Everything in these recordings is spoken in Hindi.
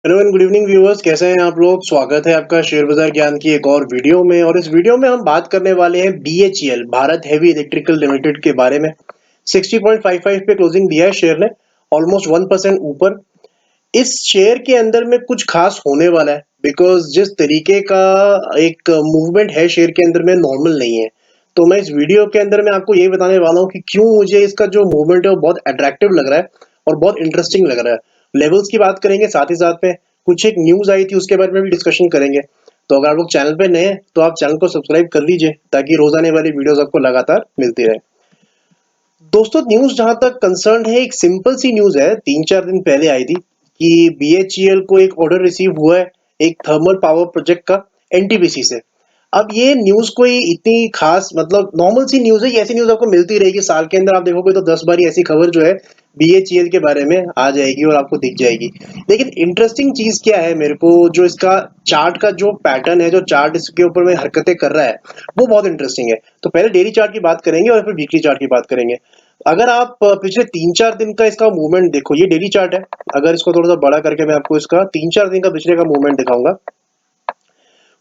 Hello and good evening viewers, कैसे हैं आप लोग। स्वागत है आपका शेयर बाजार ज्ञान की एक और वीडियो में। और इस वीडियो में हम बात करने वाले हैं BHEL Bharat heavy electrical limited के बारे में। 60.55 पे क्लोजिंग दिया है शेयर ने, ऑलमोस्ट 1% ऊपर। इस शेयर के अंदर में कुछ खास होने वाला है, बिकॉज जिस तरीके का एक मूवमेंट है शेयर के अंदर में नॉर्मल नहीं है। तो मैं इस वीडियो के अंदर में आपको यही बताने वाला हूँ कि क्यों मुझे इसका जो मूवमेंट है वो बहुत अट्रैक्टिव लग रहा है और बहुत इंटरेस्टिंग लग रहा है। लेवल्स की बात करेंगे, साथ ही साथ में कुछ एक न्यूज आई थी उसके बारे में भी डिस्कशन करेंगे। तो अगर आप लोग चैनल पे नए हैं तो आप चैनल को सब्सक्राइब कर लीजिए ताकि रोजाने वाली वीडियोस आपको लगातार मिलती रहे। दोस्तों, न्यूज जहां तक कंसर्न है, एक सिंपल सी न्यूज है, 3-4 दिन पहले आई थी कि बीएचईएल को एक ऑर्डर रिसीव हुआ है एक थर्मल पावर प्रोजेक्ट का एनटीपीसी से। अब ये न्यूज कोई इतनी खास, मतलब नॉर्मल सी न्यूज है। ये ऐसी न्यूज आपको मिलती रहेगी साल के अंदर, आप देखोगे तो 10 बार ही ऐसी खबर जो है बीएचईएल के बारे में आ जाएगी और आपको दिख जाएगी। लेकिन इंटरेस्टिंग चीज क्या है, मेरे को जो इसका चार्ट का जो पैटर्न है, जो चार्ट इसके ऊपर में हरकतें कर रहा है, वो बहुत इंटरेस्टिंग है। तो पहले डेली चार्ट की बात करेंगे और फिर वीकली चार्ट की बात करेंगे। अगर आप पिछले 3-4 दिन का इसका मूवमेंट देखो, ये डेली चार्ट है। अगर इसको थोड़ा सा बड़ा करके मैं आपको इसका 3-4 दिन का पिछले का मूवमेंट दिखाऊंगा।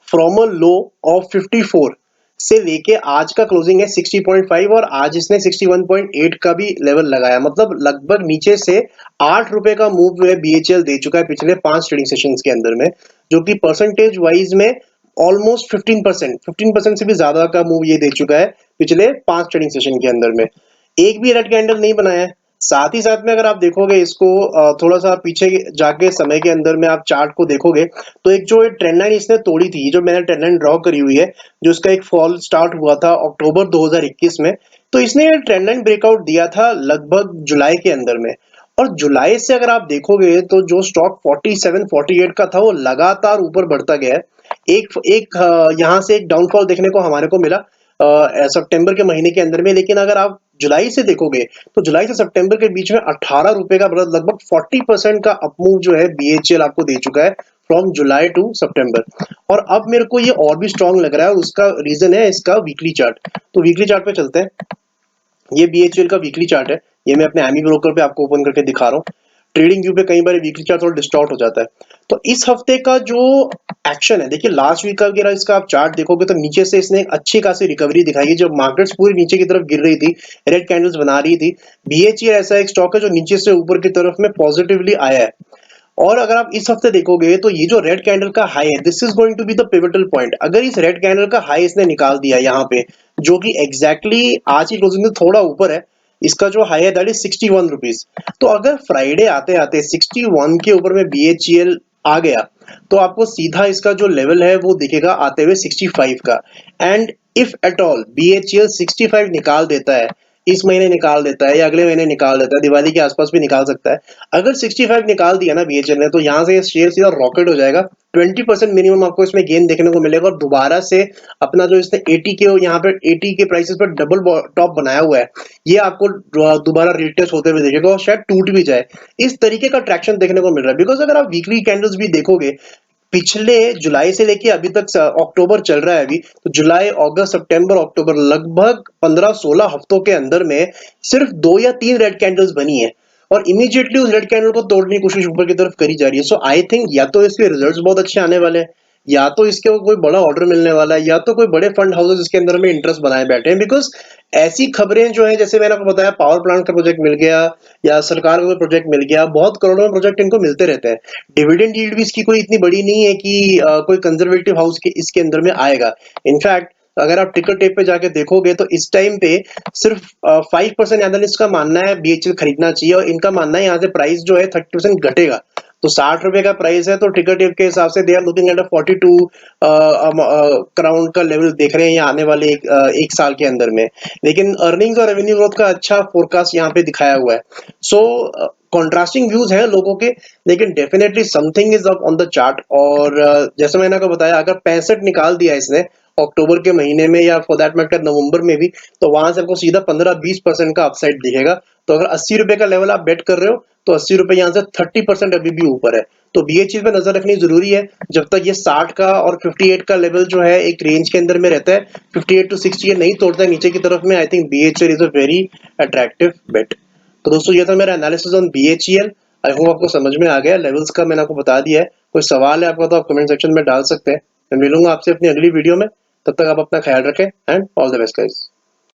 फ्रॉम अ लो ऑफ 54 से लेके आज का क्लोजिंग है 60.5, और आज इसने 61.8 का भी लेवल लगाया। मतलब लगभग नीचे से 8 रुपए का मूव जो है बीएचएल दे चुका है पिछले 5 ट्रेडिंग सेशंस के अंदर में, जो कि परसेंटेज वाइज में ऑलमोस्ट 15% से भी ज्यादा का मूव ये दे चुका है पिछले 5 ट्रेडिंग सेशन के अंदर में। एक भी रेड कैंडल नहीं बनाया है। साथ ही साथ में अगर आप देखोगे इसको थोड़ा सा पीछे जाके समय के अंदर में आप चार्ट को देखोगे, तो एक जो ट्रेंड लाइन इसने तोड़ी थी, जो मैंने ट्रेंड लाइन ड्रॉ करी हुई है, जो इसका एक फॉल स्टार्ट हुआ था अक्टूबर 2021 में। तो इसने ट्रेंड लाइन ब्रेकआउट दिया था लगभग जुलाई के अंदर में। और जुलाई से अगर आप देखोगे तो जो स्टॉक 47-48 का था वो लगातार ऊपर बढ़ता गया है। एक एक यहाँ से एक डाउनफॉल देखने को हमारे को मिला सितंबर के महीने के अंदर में। लेकिन अगर आप जुलाई से देखोगे तो जुलाई से सितंबर के बीच में 18 रुपए का, मतलब लगभग 40% का अपमूव जो है बीएचएल आपको दे चुका है फ्रॉम जुलाई टू सितंबर। और अब मेरे को ये और भी स्ट्रांग लग रहा है, उसका रीजन है इसका वीकली चार्ट। तो वीकली चार्ट पे चलते हैं। ये बीएचएल का वीकली चार्ट है। ये मैं अपने एमी ब्रोकर पे आपको ओपन करके दिखा रहा हूँ। ट्रेडिंग व्यू पे कई बार वीकली चार्ट थोड़ा डिस्टॉर्ट हो जाता है। तो इस हफ्ते का जो एक्शन है, देखिए लास्ट वीक का अगर इसका आप चार्ट देखोगे तो नीचे से इसने एक अच्छी खासी रिकवरी दिखाई है। जब मार्केट्स पूरी नीचे की तरफ गिर रही थी, रेड कैंडल्स बना रही थी, बीएचईएल ऐसा एक स्टॉक है जो नीचे से ऊपर की तरफ में पॉजिटिवली आया है। और अगर आप इस हफ्ते देखोगे तो ये जो रेड कैंडल का हाई है, this is going to be the pivotal point. अगर इस रेड कैंडल का हाई इसने निकाल दिया यहाँ पे, जो कि एग्जैक्टली आज की क्लोजिंग से थोड़ा ऊपर है, इसका जो हाई है दैट इज 61 रुपीज। तो अगर फ्राइडे आते आते 61 के ऊपर में बीएचईएल आ गया, तो आपको सीधा इसका जो लेवल है वो दिखेगा आते हुए 65 का। And if at all BHEL 65 निकाल देता है, इस महीने निकाल देता है या अगले महीने निकाल देता है, दिवाली के आसपास भी निकाल सकता है। अगर 65 निकाल दिया ना बीएचएल ने, तो यहाँ से शेयर सीधा रॉकेट हो जाएगा। 20% मिनिमम आपको इसमें गेन देखने को मिलेगा। और दोबारा से अपना जो इसने 80 के यहाँ पे 80 के प्राइसेस पर डबल टॉप बनाया हुआ है, ये आपको दोबारा रिटेस्ट होते हुए देखेगा और शायद टूट भी जाए। इस तरीके का ट्रैक्शन देखने को मिल रहा है। बिकॉज अगर आप वीकली कैंडल्स भी देखोगे, पिछले जुलाई से लेके अभी तक अक्टूबर चल रहा है अभी, तो जुलाई, अगस्त, सितंबर, अक्टूबर, लगभग 15-16 हफ्तों के अंदर में सिर्फ 2 या 3 रेड कैंडल्स बनी है। और इमीडिएटली उस रेड कैंडल को तोड़ने की कोशिश ऊपर की तरफ करी जा रही है। सो आई थिंक या तो इसके रिजल्ट्स बहुत अच्छे आने वाले हैं, या तो इसके कोई बड़ा ऑर्डर मिलने वाला है, या तो कोई बड़े फंड हाउसेस इसके अंदर में इंटरेस्ट बनाए बैठे हैं। बिकॉज ऐसी खबरें जो है, जैसे मैंने आपको बताया, पावर प्लांट का प्रोजेक्ट मिल गया या सरकार का कोई प्रोजेक्ट मिल गया, बहुत करोड़ों में प्रोजेक्ट इनको मिलते रहते हैं। डिविडेंड यील्ड भी इसकी कोई इतनी बड़ी नहीं है कि कोई कंजर्वेटिव हाउस के इसके अंदर में आएगा। इनफैक्ट अगर आप टिकर टेप पे जाके देखोगे तो इस टाइम पे सिर्फ 5% एनालिस्ट का मानना है बीएचएल खरीदना चाहिए, और इनका मानना है यहाँ से प्राइस जो है 30% घटेगा। तो 60 रुपए का प्राइस है, तो टिकर टेप के हिसाब से they are looking at 42 crown का लेवल देख रहे हैं यहाँ आने वाले एक साल के अंदर में। लेकिन अर्निंग्स और रेवेन्यू ग्रोथ का अच्छा फोरकास्ट यहाँ पे दिखाया हुआ है। सो कॉन्ट्रास्टिंग व्यूज हैं लोगों के, लेकिन definitely something is up on the chart. और जैसे मैंने आपको बताया, अगर 65 निकाल दिया इसने अक्टूबर के महीने में, या फॉर दैट मैटर नवंबर में भी, तो वहां से आपको सीधा 15-20% का अपसाइड दिखेगा। तो अगर 80 रुपए का लेवल आप बेट कर रहे हो, तो 80 रुपए यहाँ से 30% अभी भी ऊपर है। तो बीएचईएल पे नजर रखनी जरूरी है। जब तक ये 60 का और 58 का लेवल जो है एक रेंज के अंदर में रहता है, 58 to 60 ये नहीं तोड़ता है नीचे की तरफ में, I think BHEL is a very attractive bet. तो दोस्तों, ये था मेरा analysis on BHEL. I hope आपको समझ में आ गया। लेवल्स का मैंने आपको बता दिया है। कोई सवाल है आपका तो आप कमेंट सेक्शन में डाल सकते हैं। मैं मिलूंगा आपसे अपनी अगली वीडियो में। तब तक आप अपना ख्याल रखें and all the best guys.